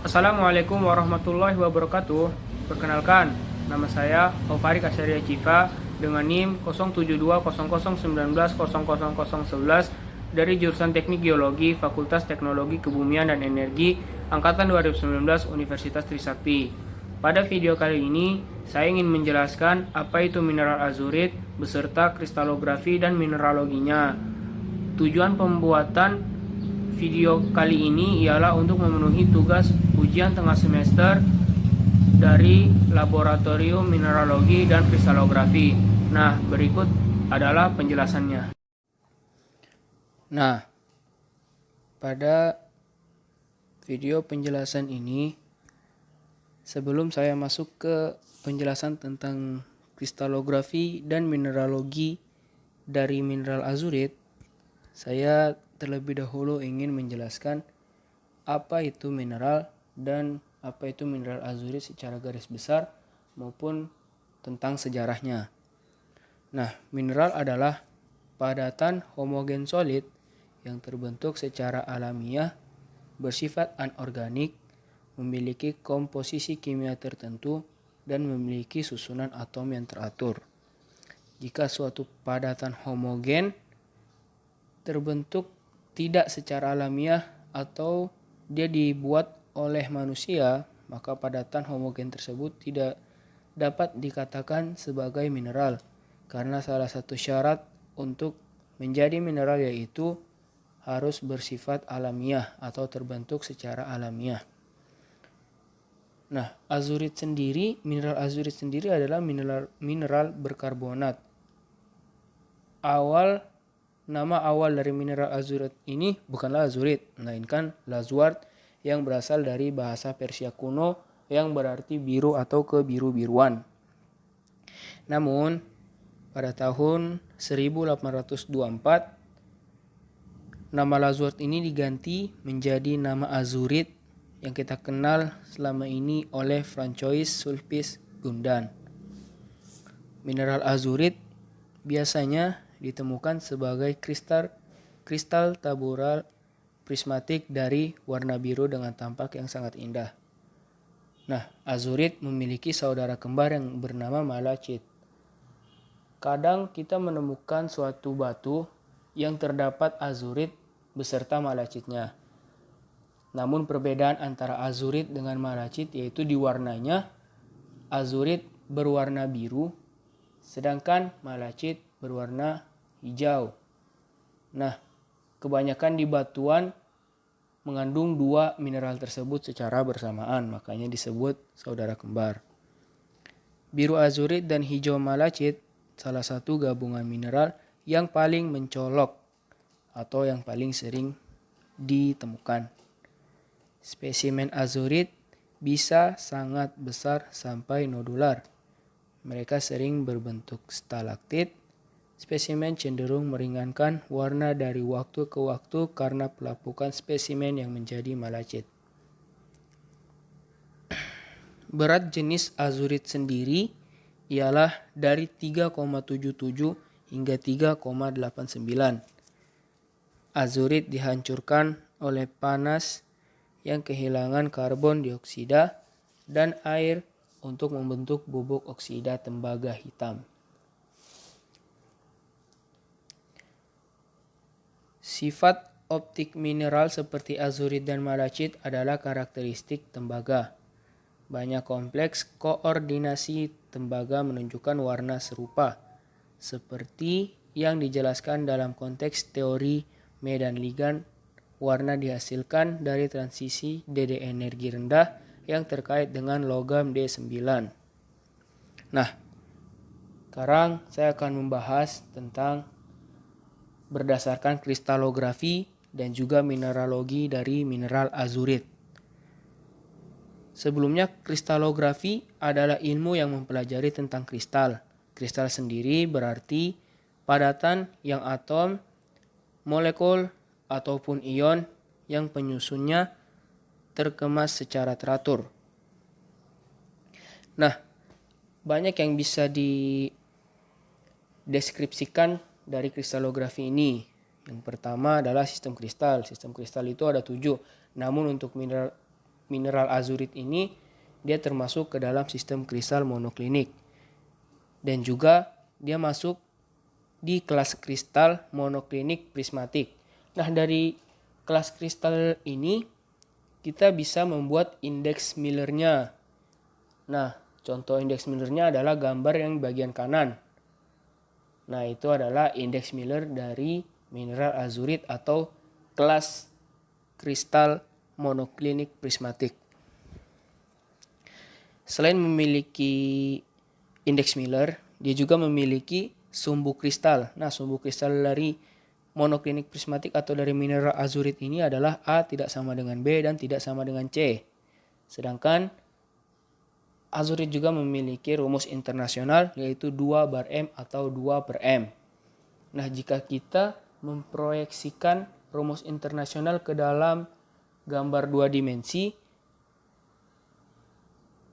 Assalamualaikum warahmatullahi wabarakatuh. Perkenalkan, nama saya Ofarik Asyaria Civa dengan NIM 072001900011 dari jurusan Teknik Geologi Fakultas Teknologi Kebumian dan Energi Angkatan 2019 Universitas Trisakti. Pada video kali ini, saya ingin menjelaskan apa itu mineral azurit beserta kristalografi dan mineraloginya. Tujuan pembuatan video kali ini ialah untuk memenuhi tugas ujian tengah semester dari Laboratorium Mineralogi dan Kristalografi. Nah, berikut adalah penjelasannya. Nah, pada video penjelasan ini, sebelum saya masuk ke penjelasan tentang kristalografi dan mineralogi dari mineral azurit, saya terlebih dahulu ingin menjelaskan apa itu mineral dan apa itu mineral azurit secara garis besar maupun tentang sejarahnya. Nah, mineral adalah padatan homogen solid yang terbentuk secara alamiah, bersifat anorganik, memiliki komposisi kimia tertentu, dan memiliki susunan atom yang teratur. Jika suatu padatan homogen terbentuk tidak secara alamiah atau dia dibuat oleh manusia, maka padatan homogen tersebut tidak dapat dikatakan sebagai mineral karena salah satu syarat untuk menjadi mineral yaitu harus bersifat alamiah atau terbentuk secara alamiah. Nah, mineral azurit sendiri adalah mineral berkarbonat. Nama awal dari mineral azurit ini bukanlah azurit, melainkan lazuart yang berasal dari bahasa Persia kuno yang berarti biru atau kebiru-biruan. Namun, pada tahun 1824, nama lazuart ini diganti menjadi nama azurit yang kita kenal selama ini oleh Francois Sulpice Gundan. Mineral azurit biasanya ditemukan sebagai kristal tabular prismatik dari warna biru dengan tampak yang sangat indah. Nah, azurit memiliki saudara kembar yang bernama malachit. Kadang kita menemukan suatu batu yang terdapat azurit beserta malachitnya. Namun perbedaan antara azurit dengan malachit yaitu di warnanya. Azurit berwarna biru, sedangkan malachit berwarna hijau. Nah, kebanyakan di batuan mengandung dua mineral tersebut secara bersamaan, makanya disebut saudara kembar. Biru azurit dan hijau malachit salah satu gabungan mineral yang paling mencolok atau yang paling sering ditemukan. Spesimen azurit bisa sangat besar sampai nodular. Mereka sering berbentuk stalaktit. Spesimen cenderung meringankan warna dari waktu ke waktu karena pelapukan spesimen yang menjadi malachit. Berat jenis azurit sendiri ialah dari 3,77 hingga 3,89. Azurit dihancurkan oleh panas yang kehilangan karbon dioksida dan air untuk membentuk bubuk oksida tembaga hitam. Sifat optik mineral seperti azurit dan malachit adalah karakteristik tembaga. Banyak kompleks koordinasi tembaga menunjukkan warna serupa, seperti yang dijelaskan dalam konteks teori medan ligan. Warna dihasilkan dari transisi Dd energi rendah yang terkait dengan logam D9. Nah, sekarang saya akan membahas tentang berdasarkan kristalografi dan juga mineralogi dari mineral azurit. Sebelumnya, kristalografi adalah ilmu yang mempelajari tentang kristal. Kristal sendiri berarti padatan yang atom, molekul, ataupun ion yang penyusunnya terkemas secara teratur. Nah, banyak yang bisa dideskripsikan dari kristalografi ini. Yang pertama adalah sistem kristal. Sistem kristal itu ada 7. Namun untuk mineral azurit ini dia termasuk ke dalam sistem kristal monoklinik. Dan juga dia masuk di kelas kristal monoklinik prismatik. Nah, dari kelas kristal ini kita bisa membuat indeks Miller-nya. Nah, contoh indeks Miller-nya adalah gambar yang bagian kanan. Nah, itu adalah indeks Miller dari mineral azurit atau kelas kristal monoklinik prismatik. Selain memiliki indeks Miller, dia juga memiliki sumbu kristal. Nah, sumbu kristal dari monoklinik prismatik atau dari mineral azurit ini adalah A tidak sama dengan B dan tidak sama dengan C. Sedangkan azurit juga memiliki rumus internasional yaitu 2/M atau 2/M. Nah, jika kita memproyeksikan rumus internasional ke dalam gambar 2 dimensi,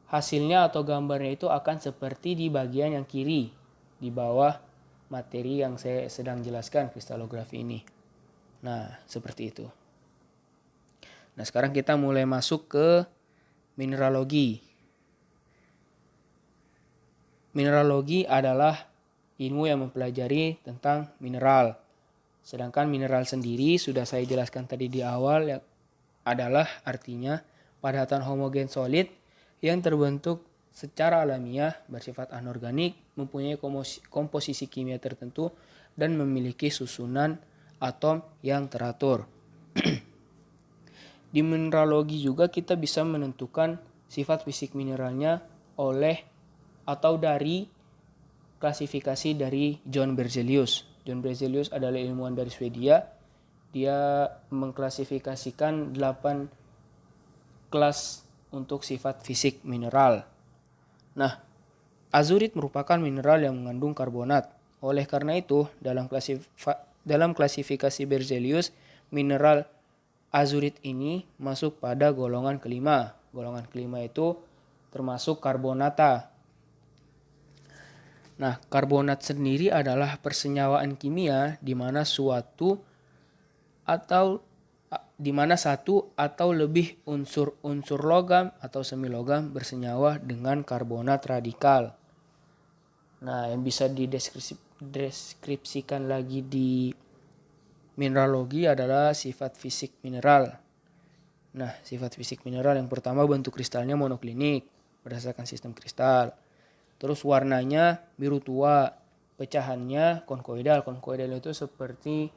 hasilnya atau gambarnya itu akan seperti di bagian yang kiri, di bawah materi yang saya sedang jelaskan, kristalografi ini. Nah, seperti itu. Nah, sekarang kita mulai masuk ke mineralogi. Mineralogi adalah ilmu yang mempelajari tentang mineral. Sedangkan mineral sendiri sudah saya jelaskan tadi di awal adalah artinya padatan homogen solid yang terbentuk secara alamiah, bersifat anorganik, mempunyai komposisi kimia tertentu dan memiliki susunan atom yang teratur. Di mineralogi juga kita bisa menentukan sifat fisik mineralnya oleh atau dari klasifikasi dari John Berzelius. John Berzelius adalah ilmuwan dari Swedia. Dia mengklasifikasikan 8 kelas untuk sifat fisik mineral. Nah, azurit merupakan mineral yang mengandung karbonat. Oleh karena itu, dalam klasifikasi Berzelius, mineral azurit ini masuk pada golongan kelima. Golongan kelima itu termasuk karbonata. Nah, karbonat sendiri adalah persenyawaan kimia di mana satu atau lebih unsur logam atau semilogam bersenyawa dengan karbonat radikal. Nah, yang bisa dideskripsikan lagi di mineralogi adalah sifat fisik mineral. Nah, sifat fisik mineral yang pertama bentuk kristalnya monoklinik berdasarkan sistem kristal. Terus warnanya biru tua, pecahannya konkoidal. Konkoidal itu seperti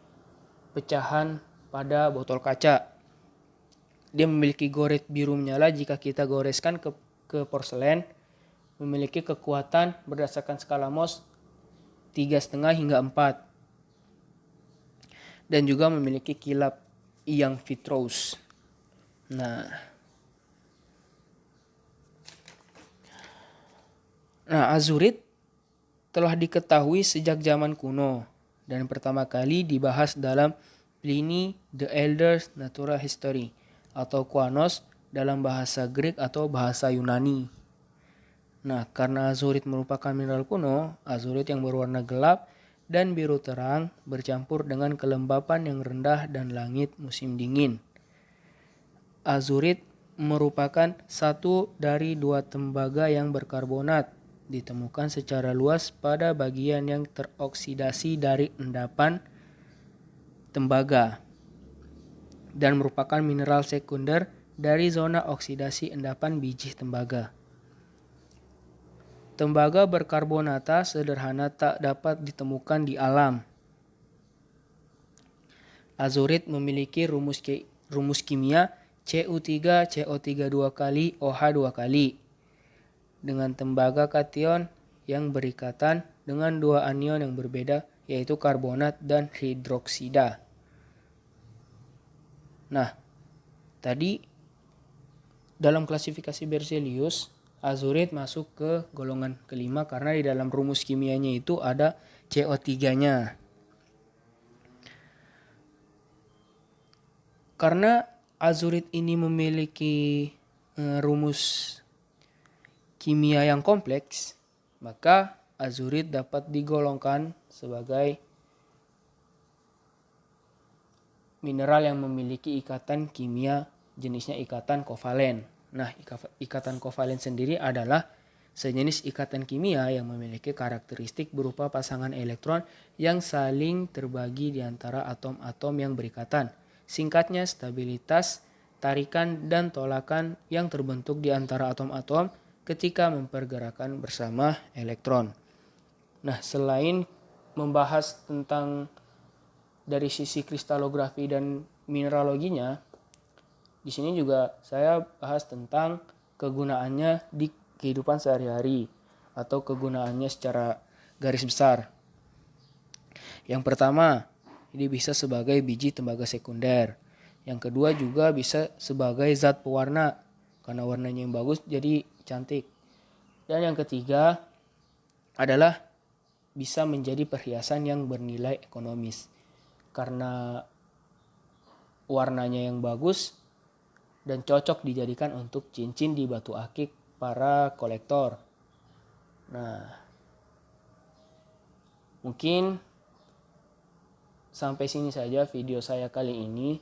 pecahan pada botol kaca. Dia memiliki goret biru menyala jika kita goreskan ke porselen, memiliki kekuatan berdasarkan skala Mohs 3,5 hingga 4. Dan juga memiliki kilap yang vitreous. Nah, azurit telah diketahui sejak zaman kuno dan pertama kali dibahas dalam Pliny the Elder's Natural History atau Kuanos dalam bahasa Greek atau bahasa Yunani. Nah, karena azurit merupakan mineral kuno, azurit yang berwarna gelap dan biru terang bercampur dengan kelembapan yang rendah dan langit musim dingin. Azurit merupakan satu dari 2 tembaga yang berkarbonat, ditemukan secara luas pada bagian yang teroksidasi dari endapan tembaga dan merupakan mineral sekunder dari zona oksidasi endapan biji tembaga. Tembaga berkarbonata sederhana tak dapat ditemukan di alam. Azurit memiliki rumus kimia Cu3 CO3 2 kali OH 2 kali dengan tembaga kation yang berikatan dengan 2 anion yang berbeda yaitu karbonat dan hidroksida. Nah, tadi dalam klasifikasi Berzelius, azurit masuk ke golongan kelima karena di dalam rumus kimianya itu ada CO3-nya. Karena azurit ini memiliki rumus kimia yang kompleks, maka azurit dapat digolongkan sebagai mineral yang memiliki ikatan kimia jenisnya ikatan kovalen. Nah, ikatan kovalen sendiri adalah sejenis ikatan kimia yang memiliki karakteristik berupa pasangan elektron yang saling terbagi di antara atom-atom yang berikatan. Singkatnya, stabilitas, tarikan, dan tolakan yang terbentuk di antara atom-atom ketika mempergerakkan bersama elektron. Nah, selain membahas tentang dari sisi kristalografi dan mineraloginya, di sini juga saya bahas tentang kegunaannya di kehidupan sehari-hari atau kegunaannya secara garis besar. Yang pertama, ini bisa sebagai biji tembaga sekunder. Yang kedua juga bisa sebagai zat pewarna karena warnanya yang bagus jadi cantik. Dan yang ketiga adalah bisa menjadi perhiasan yang bernilai ekonomis karena warnanya yang bagus dan cocok dijadikan untuk cincin di batu akik para kolektor. Nah, mungkin sampai sini saja video saya kali ini.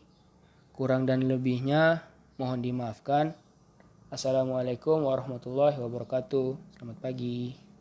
Kurang dan lebihnya mohon dimaafkan. Assalamualaikum warahmatullahi wabarakatuh. Selamat pagi.